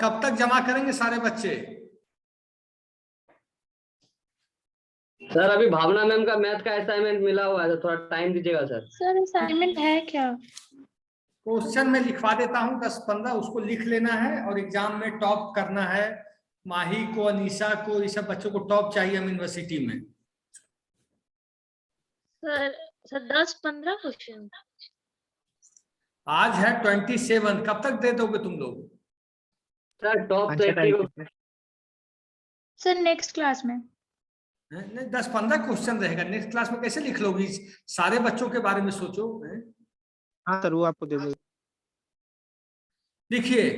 कब तक जमा करेंगे सारे बच्चे? सर अभी भावना मैम का मैथ का असाइनमेंट मिला हुआ है, तो थोड़ा टाइम दीजिएगा सर। सर असाइनमेंट है क्या? क्वेश्चन में लिखवा देता हूँ 10-15, उसको लिख लेना है और एग्जाम में टॉप करना है। माही को, अनीशा को, ये सब बच्चों को टॉप चाहिए हम यूनिवर्सिटी में। सर 10-15 क्वेश्चन आज है 27, कब तक दे दोगे तुम लोग? सर टॉप तो 80 को। सर नेक्स्ट क्लास में। नहीं, 10-15 क्वेश्चन रहेगा, नेक्स्ट क्लास में कैसे लिख लोगी? सारे बच्चों के बारे में सोचो। हाँ सर, वो आपको दे दो। देखिए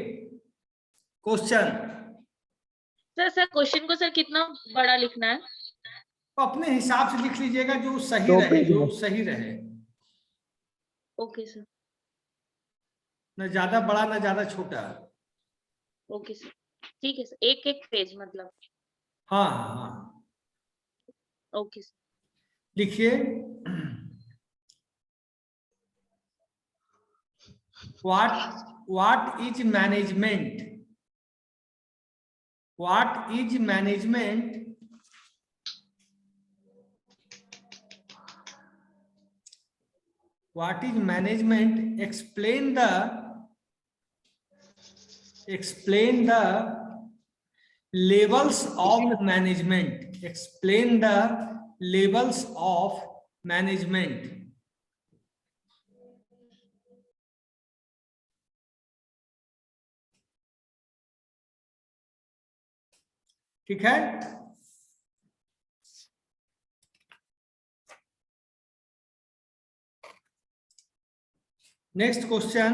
क्वेश्चन। सर क्वेश्चन को सर कितना बड़ा लिखना है? तो अपने हिसाब से लिख लीजिएगा, जो सही दो रहे, पेज जो में। सही रहे। Okay sir. न ज्यादा बड़ा न ज्यादा छोटा। ओके सर, ठीक है सर, एक एक पेज मतलब। हाँ हाँ हाँ, ओके सर। लिखिए। what is management? What is management? What is management? Explain the levels of management. Explain the levels of management. ठीक है। Next question,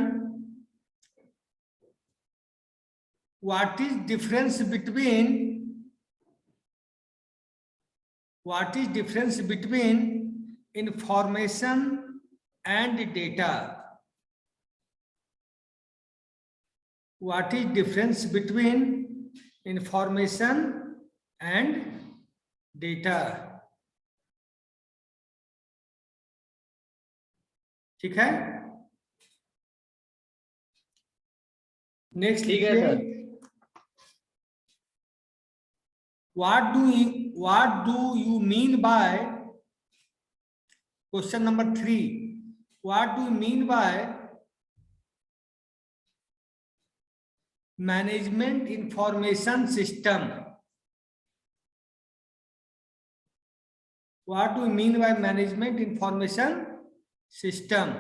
what is difference between information and data? What is difference between information and data? ठीक है। Next ठीक है sir. what do you mean by, question number 3, what do you mean by management information system? What do you mean by management information system?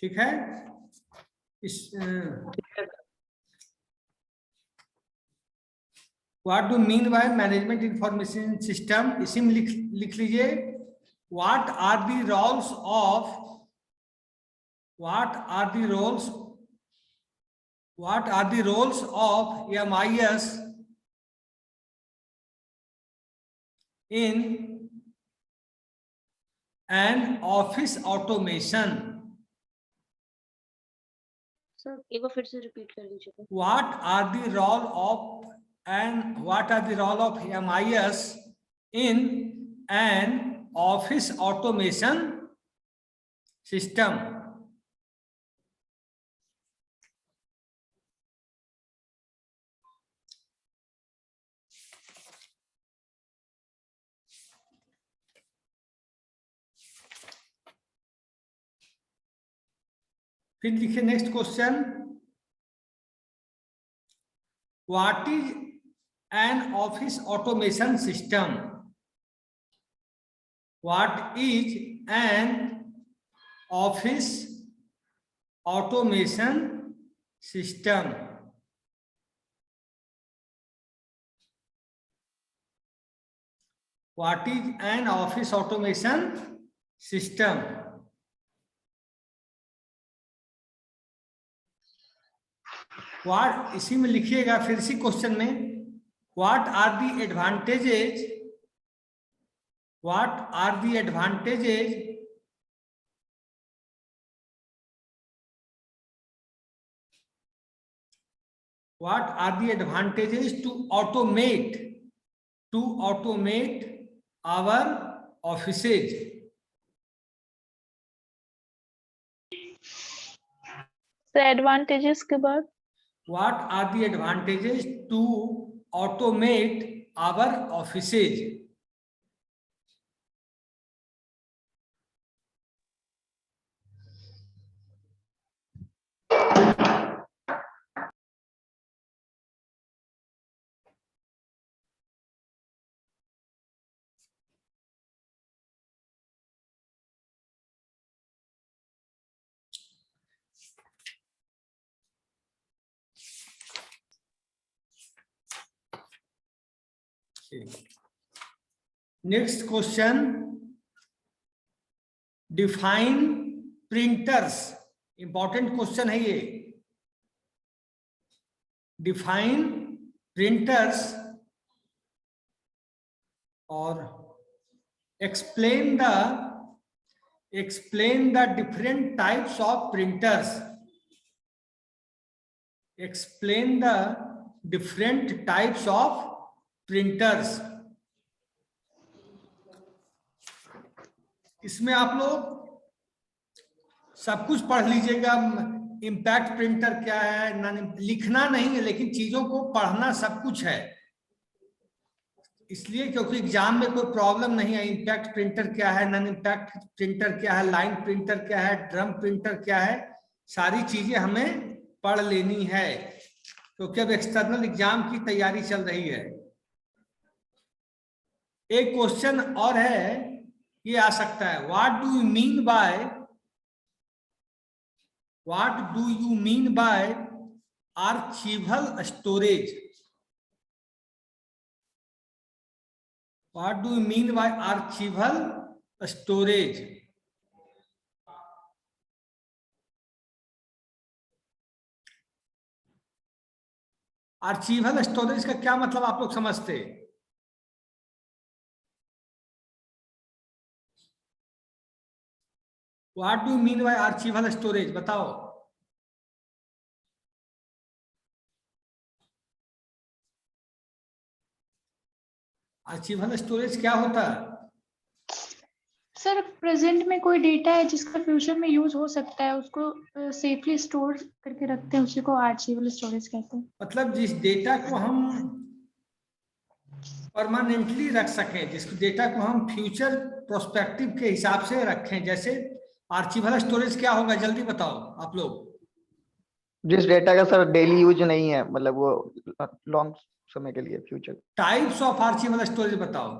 ठीक है। इस What do you mean by management information system? इसी में लिख लीजिए, what are the roles of MIS in an office automation? Sir एक बार फिर से रिपीट कर दीजिए। What are the role of MIS in an office automation system? फिर लिखिए next question, what is an office automation system? What is an office automation system? What is an office automation system? What, इसी में लिखिएगा फिर इसी question में, what are the advantages to automate our offices? Advantages के बाद What are the advantages to automate our offices? Next question. Define printers. Important question है ये. Define printers और explain the different types of printers. Explain the different types of printers. इसमें आप लोग सब कुछ पढ़ लीजिएगा. इम्पैक्ट प्रिंटर क्या है, लिखना नहीं है लेकिन चीजों को पढ़ना सब कुछ है. इसलिए क्योंकि एग्जाम में कोई प्रॉब्लम नहीं है. इम्पैक्ट प्रिंटर क्या है, नॉन इम्पैक्ट प्रिंटर क्या है, लाइन प्रिंटर क्या है, ड्रम प्रिंटर क्या है, सारी चीजें हमें पढ़ लेनी है क्योंकि अब एक्सटर्नल एग्जाम की तैयारी चल रही है. एक क्वेश्चन और है, ये आ सकता है. What do you mean by archival storage? What do you mean by archival storage? Archival storage का क्या मतलब आप लोग समझते हैं? What do you mean by archival storage? बताओ. आर्चिवल स्टोरेज क्या होता है? सर प्रेजेंट में कोई डेटा है जिसका फ्यूचर में यूज हो सकता है, उसको सेफली स्टोर करके रखते हैं, उसी को आर्चिवल स्टोरेज कहते हैं. मतलब जिस डेटा को हम परमानेंटली रख सकें, जिस डेटा को हम फ्यूचर प्रोस्पेक्टिव के हिसाब से रखें. जैसे आर्चिवल स्टोरेज क्या होगा, जल्दी बताओ आप लोग. जिस डेटा का सर डेली यूज नहीं है, मतलब वो लॉन्ग समय के लिए future. Types of archival storage बताओ.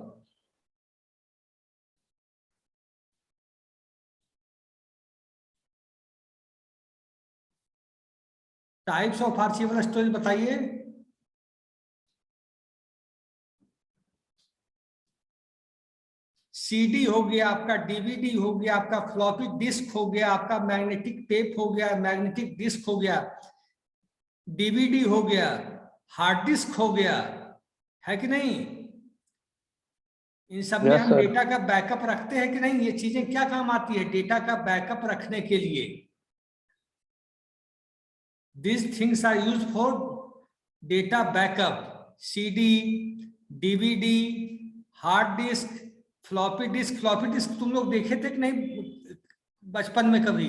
टाइप्स ऑफ आर्चिवल स्टोरेज बताइए. सीडी हो गया आपका, डीवीडी हो गया आपका, फ्लॉपी डिस्क हो गया आपका, मैग्नेटिक टेप हो गया, मैग्नेटिक डिस्क हो गया, डीवीडी हो गया, हार्ड डिस्क हो गया, है कि नहीं? इन सब में हम डेटा का बैकअप रखते हैं कि नहीं? ये चीजें क्या काम आती है डेटा का बैकअप रखने के लिए? These things are used for data backup. CD, DVD, hard disk, floppy disk. Floppy disk तुम लोग देखे थे कि नहीं बचपन में कभी?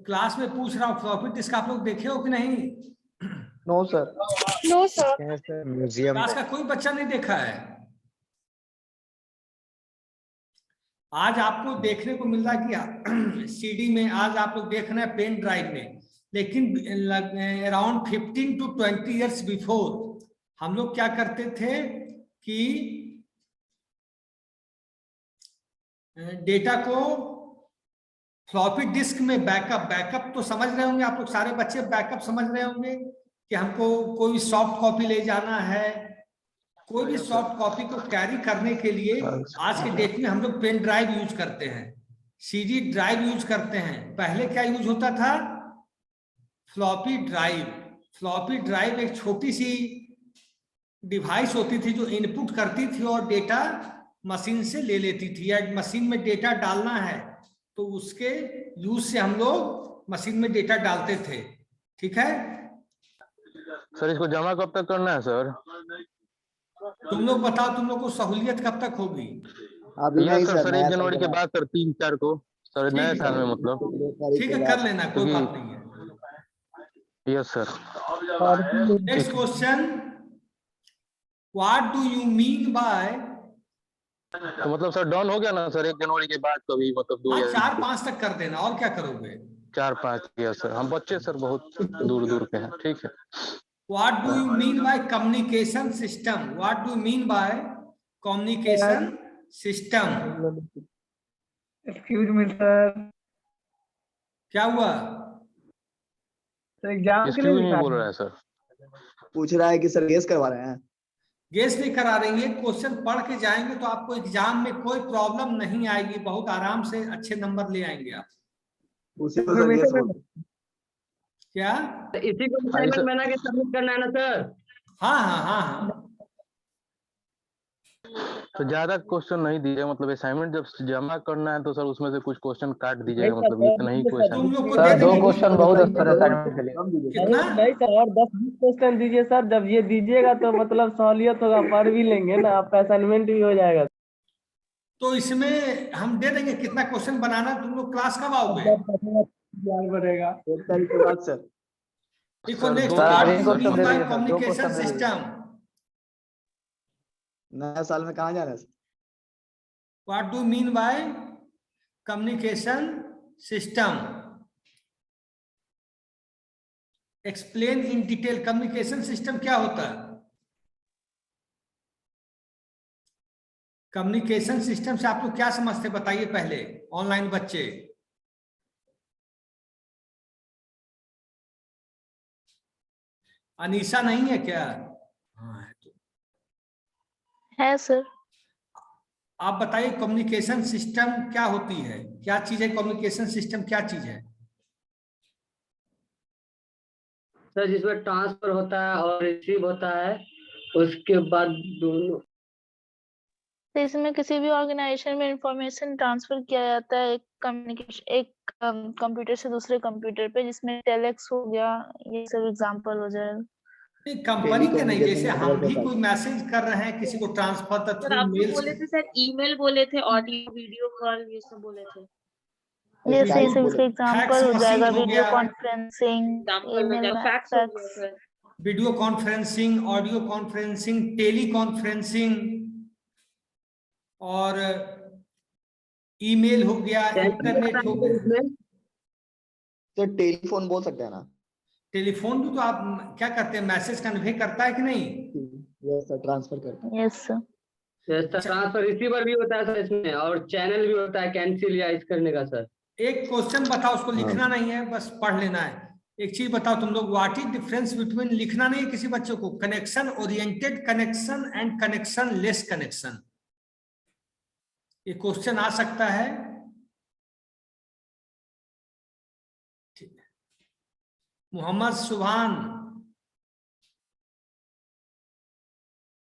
क्लास में पूछ रहा हूँ, फ्लॉपी डिस्क आप लोग देखे हो कि नहीं? No sir. No sir. Museum class का कोई बच्चा नहीं देखा है? आज आपको देखने को मिल रहा है कि सीडी में, आज आप लोग देख रहे हैं पेन ड्राइव में, लेकिन अराउंड 15 to 20 ईयर्स बिफोर हम लोग क्या करते थे कि डेटा को फ्लॉपी डिस्क में बैकअप तो समझ रहे होंगे आप लोग, सारे बच्चे बैकअप समझ रहे होंगे कि हमको कोई भी सॉफ्ट कॉपी ले जाना है, कोई भी सॉफ्ट कॉपी को कैरी करने के लिए आज के डेट में हम लोग पेन ड्राइव यूज करते हैं, सीडी ड्राइव यूज करते हैं. पहले क्या यूज होता था? Floppy drive. फ्लॉपी ड्राइव एक छोटी सी डिवाइस होती थी जो इनपुट करती थी और डेटा मशीन से ले लेती थी, या मशीन में डेटा डालना है तो उसके यूज से हम लोग मशीन में डेटा डालते थे. ठीक है सर, इसको जमा कब तक करना है सर? तुम लोग बताओ, तुम लोग को सहूलियत कब तक होगी? अभी यह नहीं सर सर, सर नया 1 साल जनवरी के बाद सर 3-4 को सर ठीक नए है। साल में मतलब 2 तारीख ठीक के है, बाद। कर लेना, कोई जी। बात नहीं है। Yes sir. Next question, what do you mean bye? तो मतलब सर डन हो गया ना सर 1 जनवरी के बाद कभी मतलब 2 हाँ, या 4-5 तक कर देना, और क्या करोगे? 4-5 यस सर। हम बच्चे सर बहुत दूर दूर के हैं। ठीक है। What do you mean by communication system? What do you mean by communication system? Excuse me sir, क्या हुआ? तो एग्जाम के लिए एक्सक्यूज मी लिखा बोल है। रहा है सर। पूछ रहा है कि सर गेस करवा रहे हैं। गेस नहीं करा रही है, क्वेश्चन पढ़ के जाएंगे तो आपको एग्जाम में कोई प्रॉब्लम नहीं आएगी, बहुत आराम से अच्छे नंबर ले आएंगे आप। उसी को सर गेस बोलते हैं। क्या? तो इसी को असाइनमेंट बना के सबमिट करना है ना सर? हाँ हाँ हाँ हाँ। तो ज्यादा क्वेश्चन नहीं दीजिए, मतलब असाइनमेंट जब जमा करना है तो सर उसमें से कुछ क्वेश्चन काट दीजिएगा, मतलब इतना ही क्वेश्चन। तुम लोग को सर दे 2 देंगे क्वेश्चन बहुत है सर असाइनमेंट के लिए। कितना? नहीं सर, और 10-20 क्वेश्चन दीजिए सर। जब ये दीजिएगा तो मतलब सहूलियत होगा, पढ़ भी लेंगे ना, आपका असाइनमेंट भी हो जाएगा। तो इसमें हम दे देंगे कितना क्वेश्चन बनाना। तुम लोग क्लास कब आओगे? ज्ञान बढ़ेगा। 1 तारीख के बाद सर। देखो, सर, नेक्स्ट, 2 व्हाट तारीख डू को you mean by sir, 2 communication question दे दीजिए। सिस्टम? नया साल में कहाँ जाना है sir? What do you mean by communication system? Explain in detail. Communication system क्या होता है? कम्युनिकेशन सिस्टम से आप लोग क्या समझते हैं बताइए पहले, ऑनलाइन बच्चे। अनीशा नहीं है क्या? हाँ है। तो है सर। आप बताइए कम्युनिकेशन सिस्टम क्या होती है, क्या चीज है कम्युनिकेशन सिस्टम, क्या चीज है? सर जिसमें ट्रांसफर होता है और रिसीव होता है, उसके बाद दोनों। तो इसमें किसी भी ऑर्गेनाइजेशन में इंफॉर्मेशन ट्रांसफर किया जाता है एक कम्युनिकेशन, एक कंप्यूटर से दूसरे कंप्यूटर पे, जिसमें टेलेक्स हो गया, ये सब एग्जांपल हो जाएगा। कंपनी के नहीं, जैसे टेलीकम्युनिकेशन हम नेटवर्क भी होता कोई है। मैसेज कर रहे हैं किसी को ट्रांसफर सर थ्रू आप लोग मेल बोले थे सर, ईमेल बोले थे, ऑडियो वीडियो कॉल ये सब बोले थे। ये टाइप सही से बोले। इसका एग्जांपल हो फैक्स जाएगा, मशीन हो वीडियो गया, कॉन्फ्रेंसिंग, एग्जांपल हो ईमेल, जाएगा, फैक्स हो गया fax. Sir. Video conferencing, audio conferencing, tele conferencing, और ईमेल हो गया, इंटरनेट हो गया। तो टेलीफोन बोल सकते हैं ना? टेलीफोन भी तो आप क्या करते हैं, मैसेज कन्वे करता है कि नहीं? यस सर, ट्रांसफर करते हैं। Yes sir. ट्रांसफर रिसीवर भी होता है सर इसमें, और चैनल भी होता है कैंसिल या इस करने का सर। एक क्वेश्चन बताओ, उसको लिखना नहीं है, बस पढ़ लेना है। एक चीज बताओ तुम लोग, व्हाट इज डिफरेंस बिटवीन, लिखना नहीं है किसी बच्चों को, connection oriented connection and connection less connection. ये क्वेश्चन आ सकता है। मोहम्मद सुभान,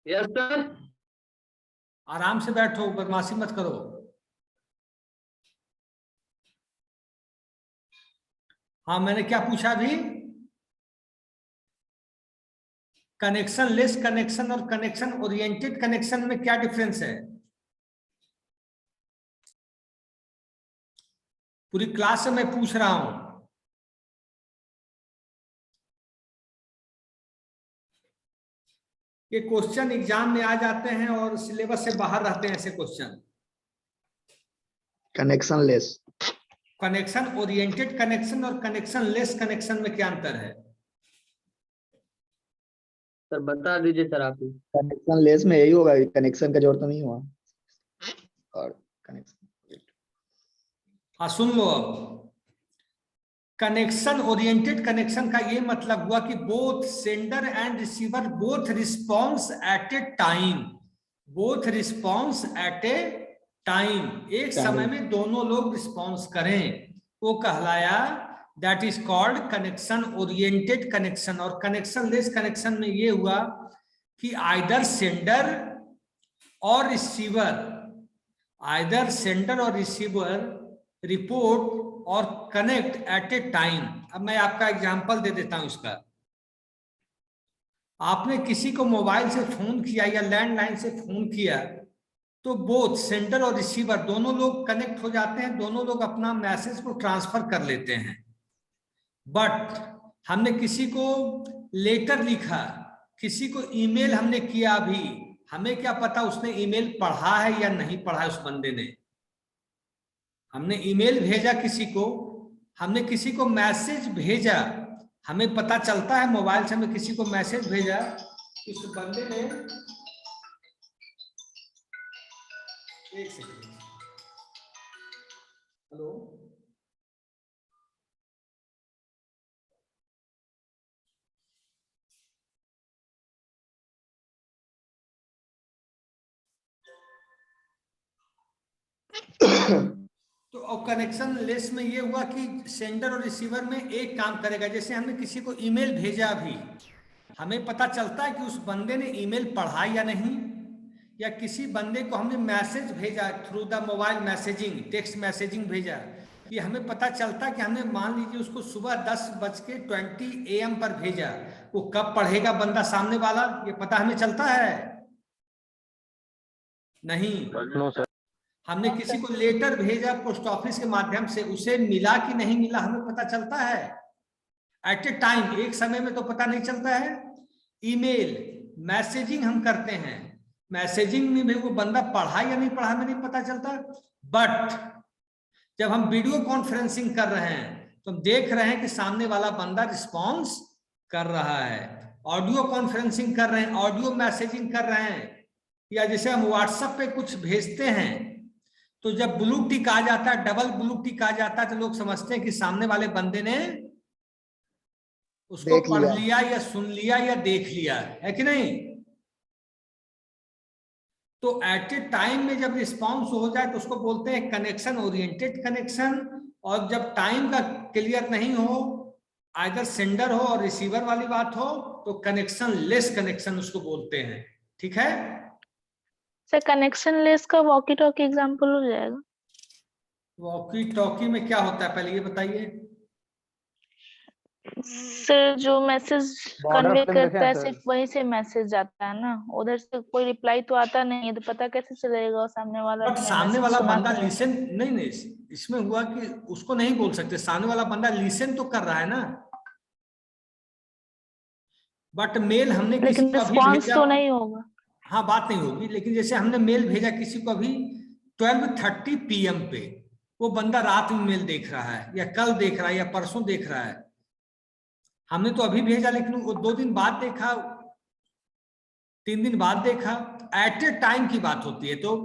यस सर। आराम से बैठो, बदमाशी मत करो। हाँ, मैंने क्या पूछा अभी? कनेक्शन लेस कनेक्शन और कनेक्शन ओरिएंटेड कनेक्शन में क्या डिफरेंस है? पूरी क्लास से मैं पूछ रहा हूं। ये क्वेश्चन एग्जाम में आ जाते हैं और सिलेबस से बाहर रहते हैं ऐसे question. Connection less, connection oriented connection और कनेक्शन लेस कनेक्शन में क्या अंतर है? सर बता दीजिए सर आप ही। कनेक्शन लेस में यही होगा, कनेक्शन का जरूरत नहीं हुआ, और कनेक्शन। हाँ सुन लो, अब कनेक्शन ओरिएंटेड कनेक्शन का ये मतलब हुआ कि both sender and receiver both response at a time, both response at a time, एक समय में दोनों लोग रिस्पॉन्स करें, वो कहलाया, that is called connection oriented connection. और कनेक्शन लेस कनेक्शन में ये हुआ कि आइदर सेंडर और रिसीवर, आइदर सेंडर और रिसीवर रिपोर्ट और कनेक्ट एट ए टाइम। अब मैं आपका एग्जांपल दे देता हूं इसका। आपने किसी को मोबाइल से फोन किया या लैंडलाइन से फोन किया तो बोथ सेंडर और रिसीवर दोनों लोग कनेक्ट हो जाते हैं, दोनों लोग अपना मैसेज को ट्रांसफर कर लेते हैं। बट हमने किसी को लेटर लिखा, किसी को ईमेल हमने किया, अभी हमें क्या पता उसने ईमेल पढ़ा है या नहीं पढ़ा है। उस बंदे ने, हमने ईमेल भेजा किसी को, हमने किसी को मैसेज भेजा, हमें पता चलता है मोबाइल से हमें किसी को मैसेज भेजा, इस बंदे ने, एक सेकंड, हेलो, तो अब कनेक्शन लेस में ये हुआ कि सेंडर और रिसीवर में एक काम करेगा। जैसे हमने किसी को ईमेल भेजा, अभी हमें पता चलता है कि उस बंदे ने ईमेल पढ़ा या नहीं, या किसी बंदे को हमने मैसेज भेजा through the mobile messaging, text messaging भेजा, कि हमें पता चलता है कि हमने मान लीजिए उसको सुबह 10:20 AM पर भेजा, वो कब पढ़ेगा बंदा सामने वाला, ये पता हमें चलता है? नहीं। No sir. हमने किसी को लेटर भेजा पोस्ट ऑफिस के माध्यम से, उसे मिला कि नहीं मिला हमें पता चलता है एट ए टाइम, एक समय में तो पता नहीं चलता है। ईमेल मैसेजिंग हम करते हैं, मैसेजिंग में भी वो बंदा पढ़ा या नहीं पढ़ा हमें नहीं पता चलता। बट जब हम वीडियो कॉन्फ्रेंसिंग कर रहे हैं तो हम देख रहे हैं कि सामने वाला बंदा रिस्पॉन्स कर रहा है। ऑडियो कॉन्फ्रेंसिंग कर रहे हैं, ऑडियो मैसेजिंग कर रहे हैं, या जैसे हम व्हाट्सएप पे कुछ भेजते हैं तो जब ब्लू टिक आ जाता है, डबल ब्लू टिक आ जाता है, तो लोग समझते हैं कि सामने वाले बंदे ने उसको पढ़ लिया या सुन लिया या देख लिया, है कि नहीं? तो एट ए टाइम में जब रिस्पॉन्स हो जाए तो उसको बोलते हैं कनेक्शन ओरिएंटेड कनेक्शन। और जब टाइम का क्लियर नहीं हो, आइदर सेंडर हो और रिसीवर वाली बात हो, तो कनेक्शन लेस कनेक्शन उसको बोलते हैं। ठीक है सर, कनेक्शन लेस का वॉकी टॉकी एग्जांपल हो जाएगा? वॉकी टॉकी में क्या होता है पहले ये बताइए। सर, जो मैसेज कन्वे करता है सिर्फ वहीं से मैसेज जाता है ना, उधर से कोई रिप्लाई तो आता नहीं है, तो पता कैसे चलेगा सामने वाला? बट सामने वाला बंदा लिसन नहीं, इसमें हुआ कि उसको नहीं बोल सकते, सामने वाला बंदा लिसन तो कर रहा है ना। बट मेल हमने किसी को अभी भेजा तो नहीं होगा। हाँ, बात नहीं होगी, लेकिन जैसे हमने मेल भेजा किसी को अभी 12:30 PM पे, वो बंदा रात में मेल देख रहा है या कल देख रहा है या परसों देख रहा है। हमने तो अभी भेजा लेकिन वो 2 दिन बाद देखा, 3 दिन बाद देखा, एट ए टाइम की बात होती है। तो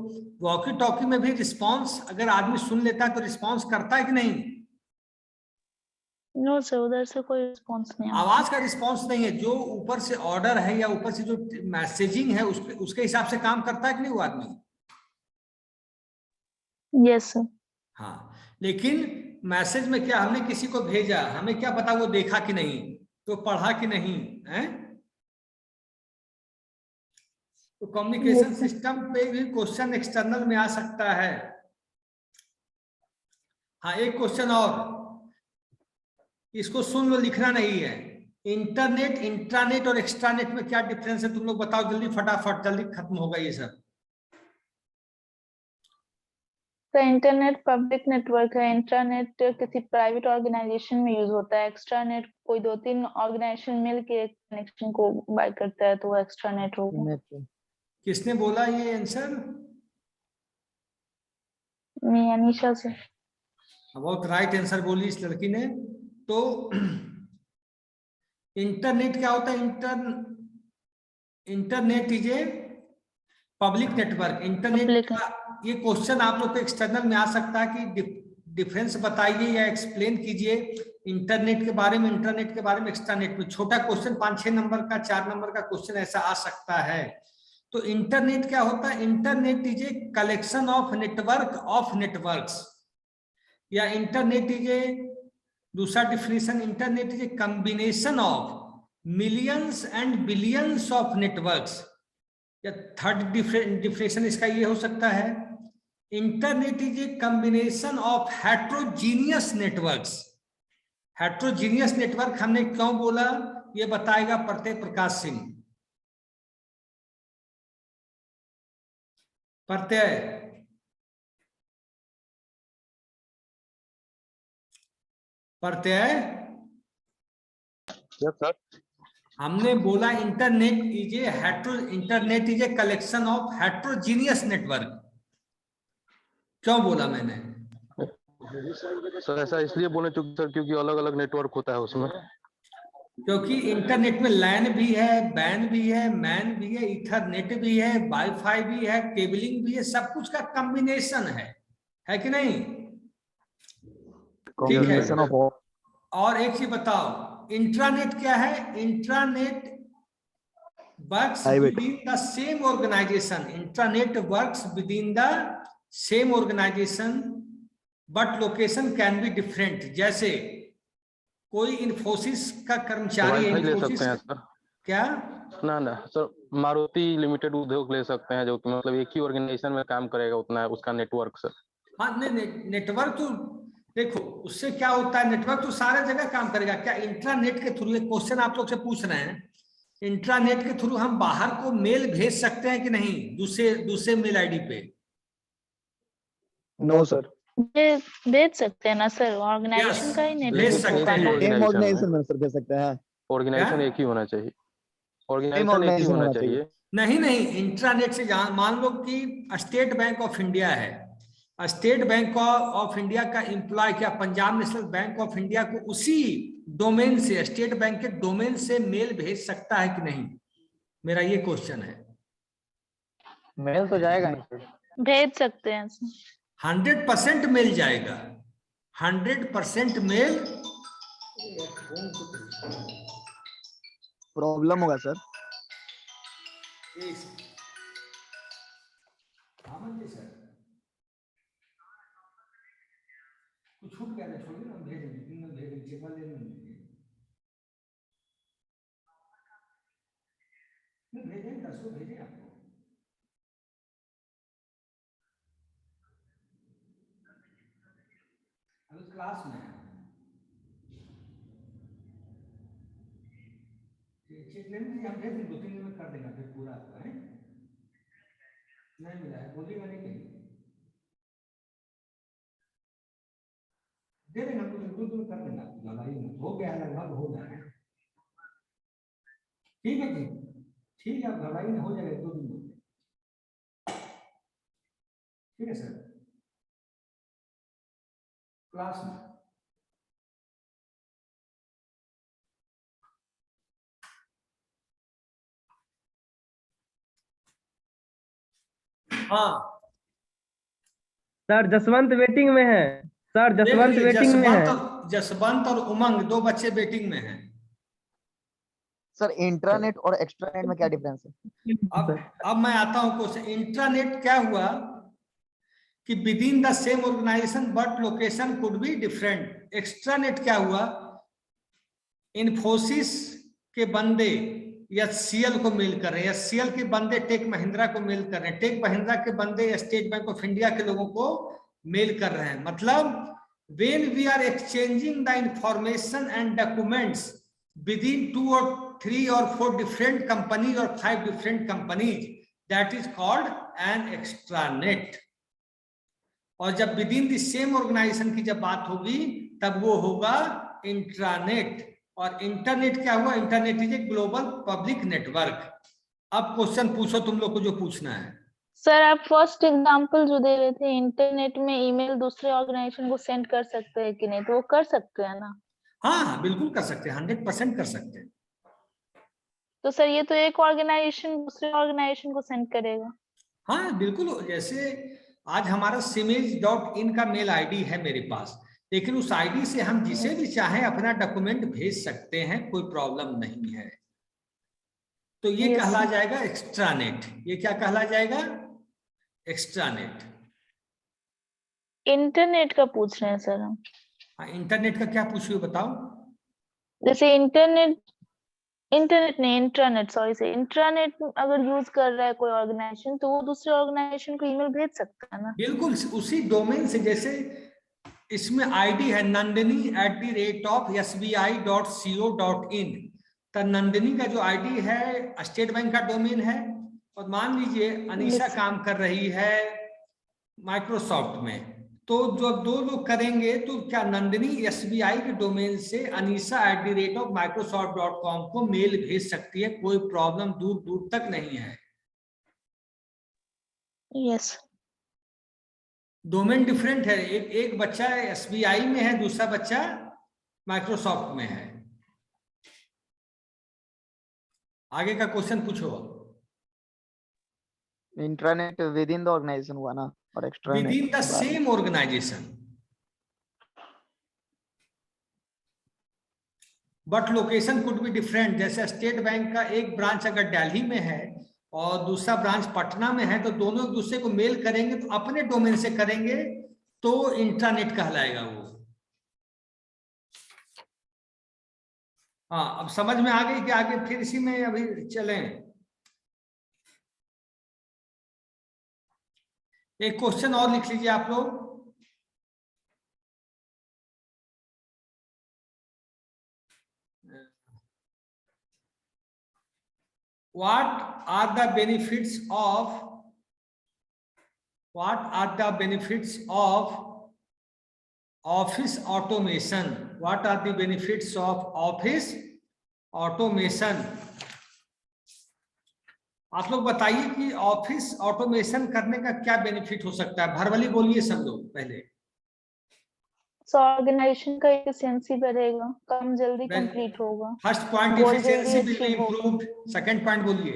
वॉकी टॉकी में भी रिस्पॉन्स अगर आदमी सुन लेता है तो रिस्पॉन्स करता है कि नहीं? नो सर, उधर से कोई रिस्पॉन्स नहीं आता। आवाज का रिस्पॉन्स नहीं है, जो ऊपर से ऑर्डर है या ऊपर से जो मैसेजिंग है उसके हिसाब से काम करता है कि नहीं वो आदमी? Yes sir. हाँ, लेकिन मैसेज में क्या, हमने किसी को भेजा, हमें क्या पता वो देखा कि नहीं, तो पढ़ा कि नहीं है? तो कम्युनिकेशन सिस्टम पे भी क्वेश्चन एक्सटर्नल में आ सकता है। हाँ, एक क्वेश्चन और, इसको सुन लो, लिखना नहीं है। इंटरनेट, इंट्रानेट और एक्स्ट्रानेट में क्या डिफरेंस है तुम लोग बताओ जल्दी, फटाफट, जल्दी खत्म होगा ये सब। तो इंटरनेट पब्लिक नेटवर्क है, इंट्रानेट किसी प्राइवेट ऑर्गेनाइजेशन में यूज होता है, एक्स्ट्रानेट कोई 2-3 ऑर्गेनाइजेशन मिल के कनेक्शन को बाय करता है, तो वो एक्स्ट्रानेट होगा। किसने बोला ये आंसर? मैं अनीशा से। बहुत राइट आंसर बोली इस लड़की ने। तो इंटरनेट क्या होता है? Internet is a public network. Internet का ये क्वेश्चन आप लोग को एक्सटर्नल में आ सकता है कि डिफरेंस बताइए या एक्सप्लेन कीजिए इंटरनेट के बारे में, इंटरनेट के बारे में, एक्स्ट्रानेट में। छोटा क्वेश्चन 5-6 नंबर का, 4 नंबर का क्वेश्चन ऐसा आ सकता है। तो इंटरनेट क्या होता है? Internet is a collection of network of networks, या इंटरनेट इज ए, दूसरा definition, internet is a combination of millions and billions of networks. या थर्ड डिफिनेशन इसका ये हो सकता है, internet is a combination of heterogeneous networks. Heterogeneous network हमने क्यों बोला ये बताएगा प्रत्यय प्रकाश सिंह। प्रत्यय, प्रत्यय। Yes sir. हमने बोला internet is a collection of heterogeneous network. क्यों बोला मैंने? सर ऐसा इसलिए बोले क्योंकि सर क्योंकि अलग अलग नेटवर्क होता है उसमें। क्योंकि इंटरनेट में लैन भी है, बैन भी है, मैन भी है, इथरनेट भी है, वाईफाई भी है, केबलिंग भी है, सब कुछ का कॉम्बिनेशन है कि नहीं? ठीक है। और एक चीज बताओ, इंट्रानेट क्या है? Intranet works within the same organisation. Intranet works within the same organisation but location can be different. जैसे कोई इन्फोसिस का कर्मचारी है, वाईफाई ले इन्फोसिस सकते हैं सर। क्या? ना सर, मारुति लिमिटेड उद्योग ले सकते हैं जो कि मतलब एक ही ऑर्गेनाइजेशन में काम करेगा, उतना है उसका नेटवर्क सर। हाँ, नहीं, नेटवर्क तो देखो उससे क्या होता है, नेटवर्क तो सारे जगह काम करेगा। क्या इंट्रानेट के थ्रू, एक क्वेश्चन आप लोग से पूछ रहे हैं, इंट्रानेट के थ्रू हम बाहर को मेल भेज सकते हैं कि नहीं दूसरे मेल आईडी पे? No sir. भेज सकते हैं ना सर, ऑर्गेनाइजेशन का ही भेज नेटवर्क सकते होगा हैं। ना। ऑर्गेनाइजेशन में सर भेज सकते हैं। ऑर्गेनाइजेशन एक ही होना चाहिए, ऑर्गेनाइजेशन एक ही होना चाहिए। नहीं, इंट्रानेट से जहां मान लो कि स्टेट बैंक ऑफ इंडिया है, स्टेट बैंक ऑफ इंडिया का एम्प्लॉय क्या Punjab national bank of India को उसी डोमेन से, स्टेट बैंक के डोमेन से मेल भेज सकता है कि नहीं? मेरा ये क्वेश्चन है। मेल तो जाएगा नहीं, भेज सकते हैं। 100% मेल जाएगा, 100% मेल। प्रॉब्लम होगा सर। कुछ छूट गया ना, छोड़िए ना, हम भेजेंगे 3 दिन भेजेंगे, चेक ले लेंगे, भेजेंगे 10 को भेजें आपको। अभी क्लास में है, चेक ले लीजिए, हम भेज देंगे 2-3 दिन में कर देगा फिर पूरा आपका है। नहीं मिला है बोलिएगा नहीं कहीं, दे देंगे हमको, 2 दिन में कर देंगे आपको, ज्यादा ही हो गया है, लगभग हो जाएगा। ठीक है जी, ठीक है, आप घबराइए नहीं, हो जाएगा 2 दिन में। ठीक है सर, क्लास में। हाँ सर जसवंत वेटिंग में है। सर जसवंत वेटिंग में है। जसवंत और उमंग 2 बच्चे वेटिंग में हैं। सर इंट्रानेट और एक्स्ट्रानेट में क्या डिफरेंस है? अब मैं आता हूं क्वेश्चन। इंट्रानेट क्या हुआ कि within the same organisation but location could be different. Extranet क्या हुआ, इन्फोसिस के बंदे HCL को मेल कर रहे हैं, HCL के बंदे टेक महिंद्रा को मेल कर रहे हैं, टेक महिंद्रा के बंदे स्टेट बैंक ऑफ इंडिया के लोगों को मेल कर रहे हैं। मतलब when we are exchanging the information and documents within 2 or 3 or 4 different companies or 5 different companies, that is called an extranet। और जब within the same organization की जब बात होगी तब वो होगा इंट्रानेट। और इंटरनेट क्या हुआ, internet is a global public network. अब क्वेश्चन पूछो तुम लोग को जो पूछना है। सर आप फर्स्ट एग्जांपल जो दे रहे थे, इंटरनेट में ईमेल दूसरे ऑर्गेनाइजेशन को सेंड कर सकते हैं कि नहीं, तो वो कर सकते हैं ना? हाँ बिल्कुल कर सकते हैं, 100% कर सकते हैं। तो सर ये तो एक ऑर्गेनाइजेशन दूसरे ऑर्गेनाइजेशन को सेंड करेगा। हाँ बिल्कुल, जैसे आज हमारा simage.in का मेल आईडी है मेरे पास, लेकिन उस आईडी से हम जिसे भी चाहें अपना डॉक्यूमेंट भेज सकते हैं, कोई प्रॉब्लम नहीं है। तो ये कहला जाएगा एक्स्ट्रानेट। ये क्या कहला जाएगा? एक्स्ट्रानेट। इंटरनेट का पूछ रहे हैं सर हम। हाँ, इंटरनेट का क्या पूछिए बताओ। जैसे इंटरनेट नहीं, इंट्रानेट, सॉरी से इंट्रानेट अगर यूज कर रहा है कोई ऑर्गेनाइजेशन, तो वो दूसरे ऑर्गेनाइजेशन को ईमेल भेज सकता है ना? बिल्कुल उसी डोमेन से। जैसे इसमें आईडी है nandini@sbi.co.in। तो नंदिनी का जो आईडी है स्टेट बैंक का डोमेन है, और मान लीजिए अनीशा Yes. काम कर रही है माइक्रोसॉफ्ट में, तो जो दो लोग करेंगे तो क्या नंदिनी SBI के डोमेन से anisha@microsoft.com को मेल भेज सकती है? कोई प्रॉब्लम दूर दूर तक नहीं है। Yes. डोमेन डिफरेंट है, एक बच्चा SBI में है, दूसरा बच्चा माइक्रोसॉफ्ट में है। आगे का क्वेश्चन पूछो। Intranet within the organisation हुआ ना, और extranet within the same organisation, but location could be different. जैसे स्टेट बैंक का एक ब्रांच अगर दिल्ली में है और दूसरा ब्रांच पटना में है, तो दोनों एक दूसरे को मेल करेंगे तो अपने डोमेन से करेंगे तो इंट्रानेट कहलाएगा वो। हाँ, अब समझ में आ गई कि आगे फिर इसी में अभी चलें। एक क्वेश्चन और लिख लीजिए आप लोग। What are the benefits of office automation? What are the benefits of office automation? आप लोग बताइए कि ऑफिस ऑटोमेशन करने का क्या बेनिफिट हो सकता है। भरवली बोलिए सब लोग पहले। So ऑर्गेनाइजेशन का एफिशिएंसी बढ़ेगा, काम जल्दी कंप्लीट होगा, फर्स्ट पॉइंट Goal एफिशिएंसी जल्दी विल बी achieve होगा। इंप्रूव्ड। सेकंड पॉइंट बोलिए।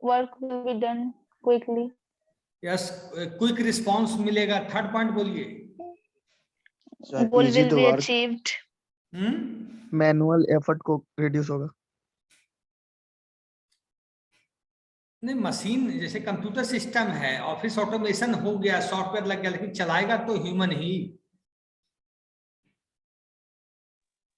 Work will be done quickly, yes, quick response मिलेगा। थर्ड पॉइंट बोलिए। Goal will be achieved, manual effort को रिड्यूस होगा। नहीं, मशीन जैसे कंप्यूटर सिस्टम है, ऑफिस ऑटोमेशन हो गया, सॉफ्टवेयर लग गया, लेकिन चलाएगा तो ह्यूमन ही।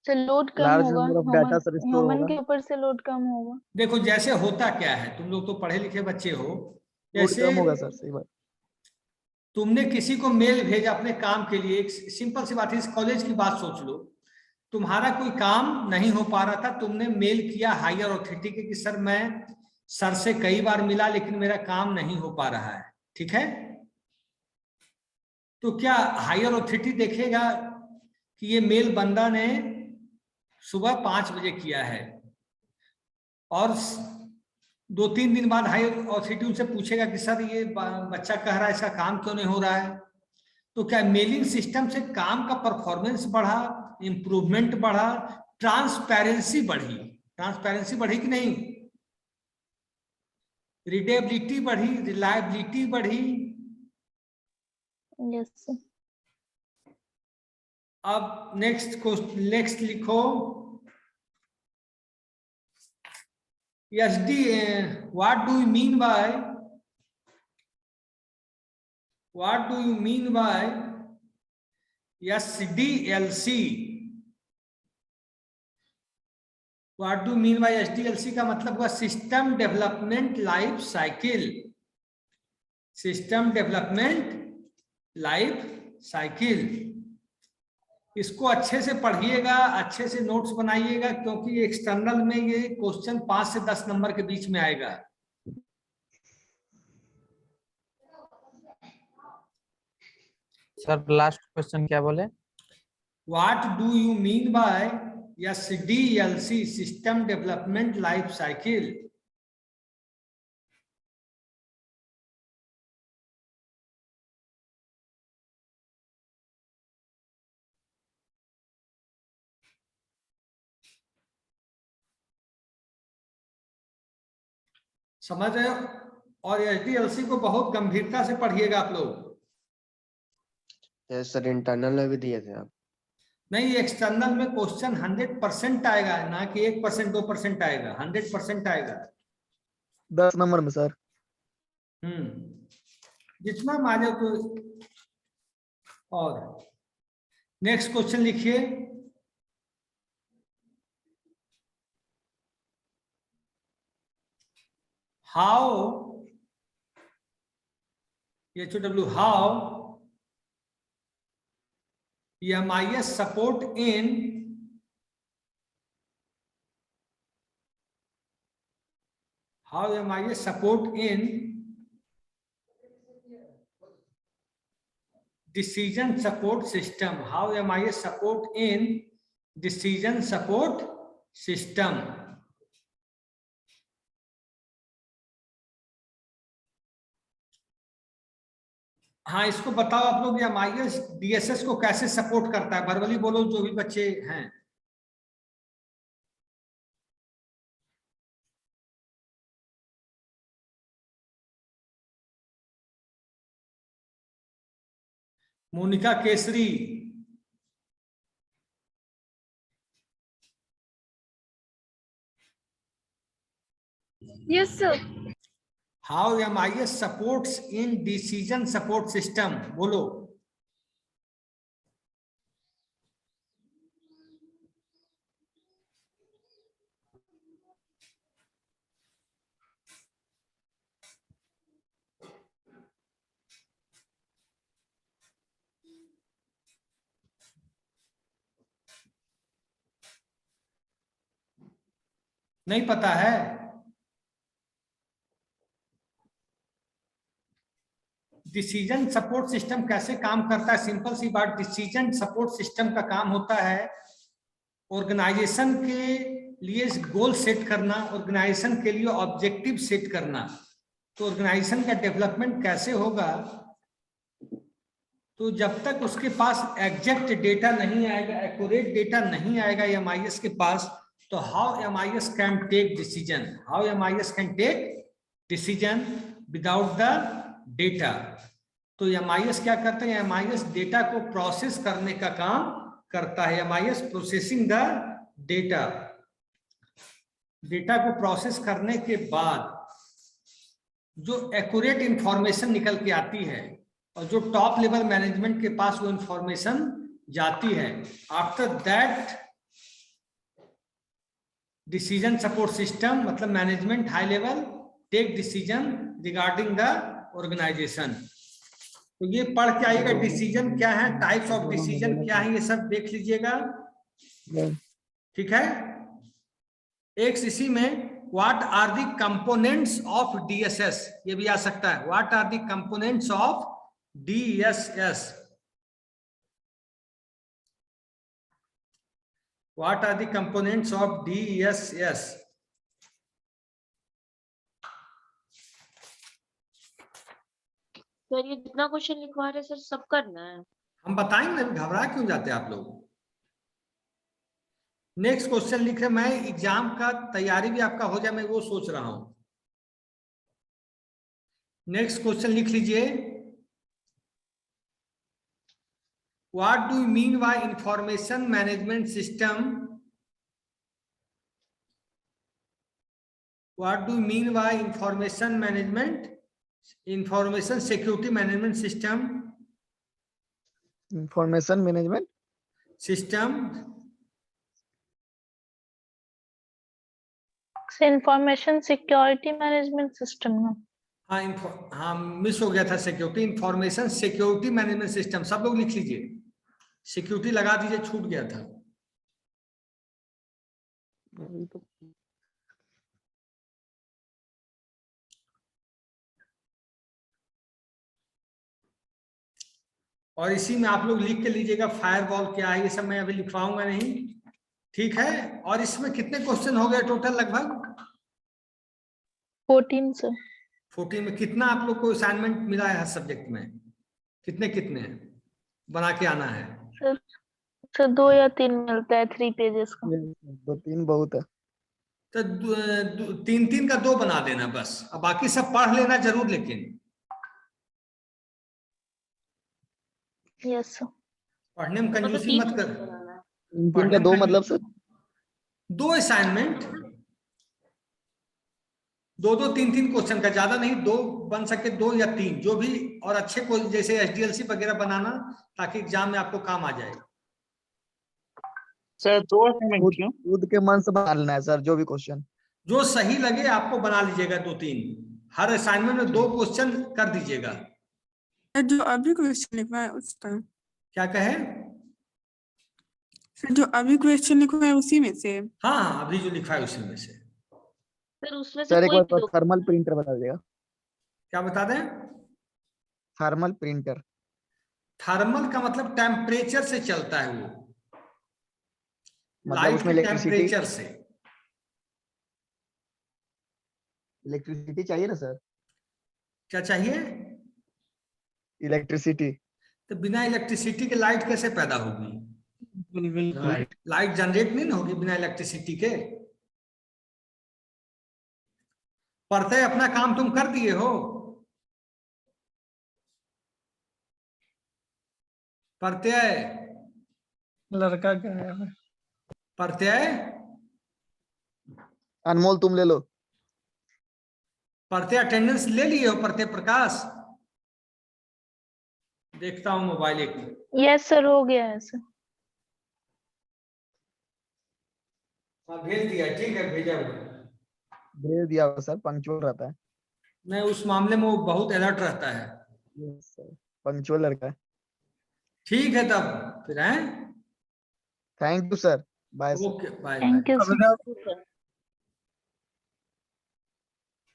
तो लोड कम लार्ज होगा, number of data sir store human होगा। के ऊपर से लोड कम होगा। देखो जैसे होता क्या है, तुम लोग तो पढ़े लिखे बच्चे हो, लोड जैसे कम होगा सर, सही बात। तुमने किसी को मेल भेजा अपने काम के लिए, एक सिंपल सी बात है, इस कॉलेज की बात सोच लो, तुम्हारा कोई काम नहीं हो पा रहा था, तुमने मेल किया हायर अथॉरिटी के कि सर मैं सर से कई बार मिला लेकिन मेरा काम नहीं हो पा रहा है, ठीक है। तो क्या हायर अथॉरिटी देखेगा कि ये मेल बंदा ने सुबह 5 बजे किया है और 2-3 दिन बाद हायर अथॉरिटी उनसे पूछेगा कि सर ये बच्चा कह रहा है इसका काम क्यों नहीं हो रहा है? तो क्या मेलिंग सिस्टम से काम का परफॉर्मेंस बढ़ा, इंप्रूवमेंट बढ़ा, ट्रांसपेरेंसी बढ़ी कि नहीं, रीडेबिलिटी बढ़ी, रिलायबिलिटी बढ़ी। यस। अब नेक्स्ट लिखो, SD, what do you mean by SDLC? What do you mean by SDLC का मतलब हुआ system development life cycle. System development life cycle, इसको अच्छे से पढ़िएगा, अच्छे से नोट्स बनाइएगा, क्योंकि एक्सटर्नल में ये क्वेश्चन 5 से 10 नंबर के बीच में आएगा। सर लास्ट क्वेश्चन क्या बोले? What do you mean bye SDLC, system development life cycle? समझ रहे हो? और SDLC को बहुत गंभीरता से पढ़िएगा आप लोग। सर इंटरनल में भी दिए थे आप? नहीं, एक्सटर्नल में क्वेश्चन 100% आएगा, ना कि 1% 2% आएगा, 100% आएगा। 10 नंबर में सर। जितना माने तो। और नेक्स्ट क्वेश्चन लिखिए, how MIS support how MIS support in decision support system. How MIS support in decision support system. हाँ, इसको बताओ आप लोग, MIS DSS को कैसे सपोर्ट करता है? वर्बली बोलो जो भी बच्चे हैं। Monika Kesari, Yes, sir. How MIS supports in decision support system, बोलो। नहीं पता है? डिसीजन सपोर्ट सिस्टम कैसे काम करता है? सिंपल सी बात, डिसीजन सपोर्ट सिस्टम का काम होता है ऑर्गेनाइजेशन के लिए गोल सेट करना, ऑर्गेनाइजेशन के लिए ऑब्जेक्टिव सेट करना। तो ऑर्गेनाइजेशन का डेवलपमेंट कैसे होगा? तो जब तक उसके पास एग्जैक्ट डेटा नहीं आएगा, एक्यूरेट डेटा नहीं आएगा MIS के पास, तो how MIS can take decision, how MIS can take decision without the data. तो MIS क्या करता है? MIS डेटा को प्रोसेस करने का काम करता है। MIS processing the data, data को प्रोसेस करने के बाद जो एक्यूरेट इंफॉर्मेशन निकल के आती है और जो टॉप लेवल मैनेजमेंट के पास वो इंफॉर्मेशन जाती है, after that decision support system मतलब management high level take decision regarding the organization. तो ये पढ़ के आइएगा, डिसीजन क्या है, टाइप्स ऑफ डिसीजन क्या है, ये सब देख लीजिएगा, ठीक है। एक इसी में what are the components of DSS, ये भी आ सकता है, what are the components of DSS, what are the components of DSS। Sir ये जितना क्वेश्चन लिखवा रहे सर सब करना है? हम बताएंगे, घबरा क्यों जाते हैं आप लोग। नेक्स्ट क्वेश्चन लिख रहे, मैं एग्जाम का तैयारी भी आपका हो जाए, मैं वो सोच रहा हूं। नेक्स्ट क्वेश्चन लिख लीजिए, what do you mean bye information management system, what do you mean bye information management, information security management system, information management system, information security management system ना। हाँ मिस हो गया था security, information security management system, सब लोग लिख लीजिए, security लगा दीजिए, छूट गया था। और इसी में आप लोग लिख के लीजिएगा फायरवॉल क्या है, ये सब मैं अभी लिखवाऊंगा नहीं, ठीक है। और इसमें कितने क्वेश्चन हो गए टोटल? लगभग 14 से 14 में कितना आप लोग को असाइनमेंट मिला है हर सब्जेक्ट में? कितने कितने बना के आना है? सर 2 या 3 मिलता है 3 पेजेस का। 2-3 बहुत है। तो 3-3 का 2 बना देना बस, अब बाकी सब पढ़ लेना जरूर, लेकिन यस सर। पढ़ने में कंजूसी मत कर। 3 का 2 मतलब सर 2 असाइनमेंट, 2-2 3-3 क्वेश्चन का, ज्यादा नहीं, 2 बन सके 2 या 3 जो भी, और अच्छे को जैसे SDLC वगैरह बनाना, ताकि एग्जाम में आपको काम आ जाए। सर 2 असाइनमेंट क्यों? खुद के मन से बना लेना है सर, जो भी क्वेश्चन जो सही लगे आपको बना लीजिएगा, 2-3 हर असाइनमेंट में 2 क्वेश्चन कर दीजिएगा। जो अभी क्वेश्चन लिखवा है उसका क्या कहे? जो अभी क्वेश्चन लिखवा है उसी में से? हाँ अभी जो लिखा है उसी में से। सर उसमें से सर एक कोई बार भी दो। थर्मल प्रिंटर बता दीजिएगा। क्या बता दें? Thermal printer. थर्मल का मतलब टेम्परेचर से चलता है वो, मतलब लाइट उसमें के इलेक्ट्रिसिटी टेम्परेचर से। इलेक्ट्रिसिटी चाहिए ना सर? क्या चाहिए? इलेक्ट्रिसिटी। तो बिना इलेक्ट्रिसिटी के लाइट कैसे पैदा होगी? बिल्कुल। लाइट जनरेट नहीं ना होगी बिना इलेक्ट्रिसिटी के। पढ़ते अपना काम तुम कर दिए हो? प्रत्यय लड़का क्या है? प्रत्यय अनमोल तुम ले लो। प्रत्यय अटेंडेंस ले लिए हो? प्रत्यय प्रकाश देखता हूं मोबाइल एक मिनट। यस सर, हो गया है सर। हाँ भेज दिया, ठीक है भेजा हुआ। भेज दिया हुआ सर, पंक्चुअल रहता है। नहीं, उस मामले में वो बहुत अलर्ट रहता है। यस सर, पंक्चुअल लड़का है। ठीक है तब फिर हैं। Thank you sir, bye sir. Okay bye bye. Thank you sir. अब